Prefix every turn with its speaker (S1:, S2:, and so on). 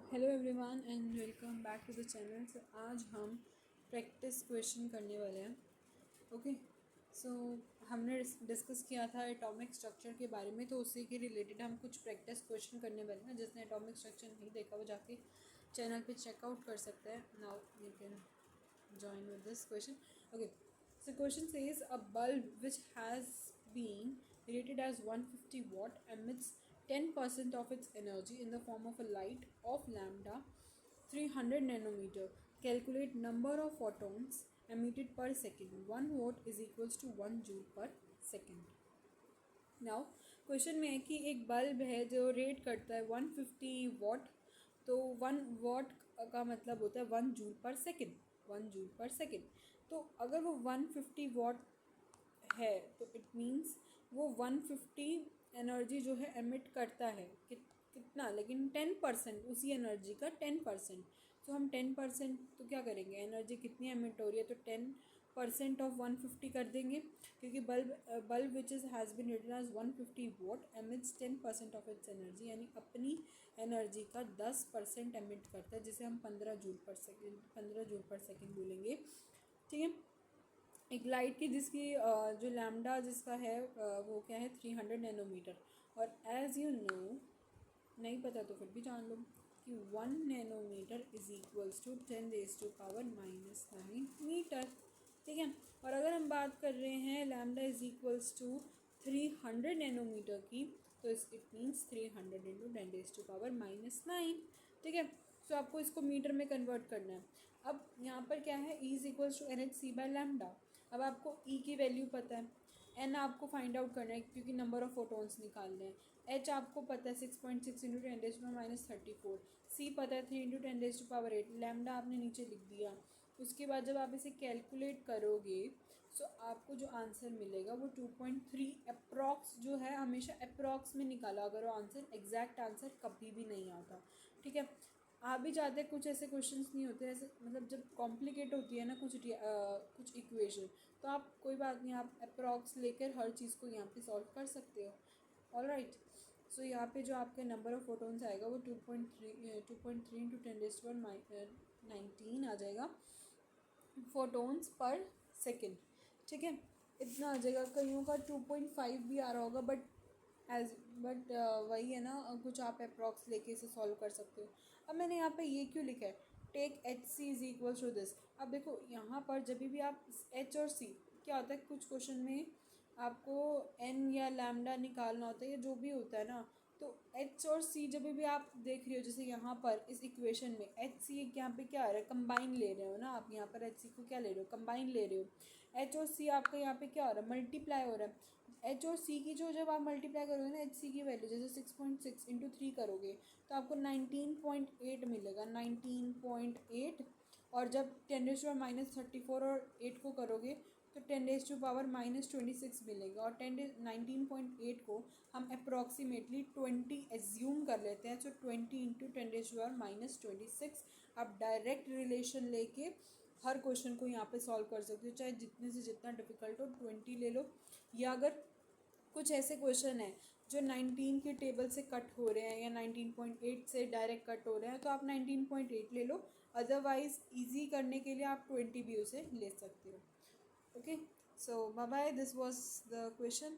S1: Hello everyone and welcome back to the channel. So आज हम practice question करने वाले हैं। ओके, सो हमने डिस्कस किया था एटॉमिक स्ट्रक्चर के बारे में, तो उसी के रिलेटेड हम कुछ प्रैक्टिस क्वेश्चन करने वाले हैं। जिसने एटॉमिक स्ट्रक्चर नहीं देखा वो जाके चैनल पे चेकआउट कर सकता है। Now you can join with this question. Okay, so question says a bulb which has been rated as 150 watt emits 10% of its energy in the form of a light of lambda 300 nanometer. Calculate number of photons emitted per second. 1 watt is equals to 1 joule per second. Now question में है कि एक bulb है जो rate करता है 150 what. तो 1 what का मतलब होता है 1 जूल पर सेकेंड, 1 जूल पर सेकेंड। तो अगर वो 150 वॉट है तो इट मीन्स वो 150 एनर्जी जो है एमिट करता है कितना, लेकिन 10% उसी एनर्जी का 10%। तो हम 10% तो क्या करेंगे, एनर्जी कितनी एमिट हो रही है तो 10% ऑफ 150 कर देंगे, क्योंकि bulb which is has been written as 150 watt emits 10% of its energy, यानी अपनी एनर्जी का 10% एमिट करता है, जिसे हम 15 जूल पर सेकेंड बोलेंगे। ठीक है, एक लाइट की जिसकी जो लैम्डा जिसका है वो क्या है 300 नैनोमीटर। और एज़ यू नो, नहीं पता तो फिर भी जान लो कि 1 nanometer is equals to 10⁻⁻⁹ meter. ठीक है, और अगर हम बात कर रहे हैं lambda is equals to 300 nanometer की, तो इट मीन्स 300 इंटू 10⁻⁹। ठीक है, तो आपको इसको मीटर में कन्वर्ट करना है। अब यहाँ पर क्या है, E is equals to NhC/λ। अब आपको ई की वैल्यू पता है, एन आपको फाइंड आउट करना है क्योंकि नंबर ऑफ फोटोन्स निकालने हैं। एच आपको पता है 6.6 इंटू 10⁻⁻34। सी पता है 3 इंटू 10⁸। लैम्डा आपने नीचे लिख दिया। उसके बाद जब आप इसे कैलकुलेट करोगे तो आपको जो आंसर मिलेगा वो 2.3 अप्रॉक्स जो है, हमेशा अप्रॉक्स में निकाला अगर वो आंसर, एग्जैक्ट आंसर कभी भी नहीं आता। ठीक है, आ भी जाते कुछ ऐसे क्वेश्चंस नहीं होते ऐसे, मतलब जब कॉम्प्लिकेट होती है ना कुछ इक्वेशन, तो आप कोई बात नहीं, आप अप्रॉक्स लेकर हर चीज़ को यहाँ पे सॉल्व कर सकते हो। ऑलराइट, सो यहाँ पे जो आपके नंबर ऑफ फोटोन्स आएगा वो 2.3 इंटू 10⁻19 आ जाएगा फोटोन्स पर सेकेंड। ठीक है, इतना आ जाएगा। कईयों का 2.5 भी आ रहा होगा, बट वही है ना, कुछ आप अप्रॉक्स लेके इसे सॉल्व कर सकते हो। अब मैंने यहाँ पे ये क्यों लिखा है, take HC is equal to this. अब देखो यहाँ पर जब भी आप H और C, क्या होता है कुछ क्वेश्चन में आपको N या लैम्डा निकालना होता है या जो भी होता है ना, तो H और C जब भी आप देख रहे हो, जैसे यहाँ पर इस इक्वेशन में HC यहाँ पे क्या आ रहा है, कंबाइन ले रहे हो ना आप, यहाँ पर HC को क्या ले रहे हो, कंबाइन ले रहे हो। H और C आपका यहाँ पे क्या हो रहा है, मल्टीप्लाई हो रहा है। H और C की जो जब आप मल्टीप्लाई करोगे ना HC की वैल्यू, जैसे 6.6 इंटू 3 करोगे तो आपको 19.8 मिलेगा, 19.8। और जब 10⁻⁻34 और 8 को करोगे तो 10⁻⁻26 मिलेगा। और 19.8 को हम अप्रॉक्सीमेटली 20 एज्यूम कर लेते हैं, तो 20 इंटू 10⁻⁻26 आप डायरेक्ट रिलेशन लेके हर क्वेश्चन को यहाँ पे सॉल्व कर सकते हो, चाहे जितने से जितना डिफिकल्ट हो 20 ले लो। या अगर कुछ ऐसे क्वेश्चन है जो 19 के टेबल से कट हो रहे हैं या 19.8 से डायरेक्ट कट हो रहे हैं, तो आप 19.8 ले लो। अदरवाइज इजी करने के लिए आप 20 भी उसे ले सकते हो। Okay, so bye bye, this was the question.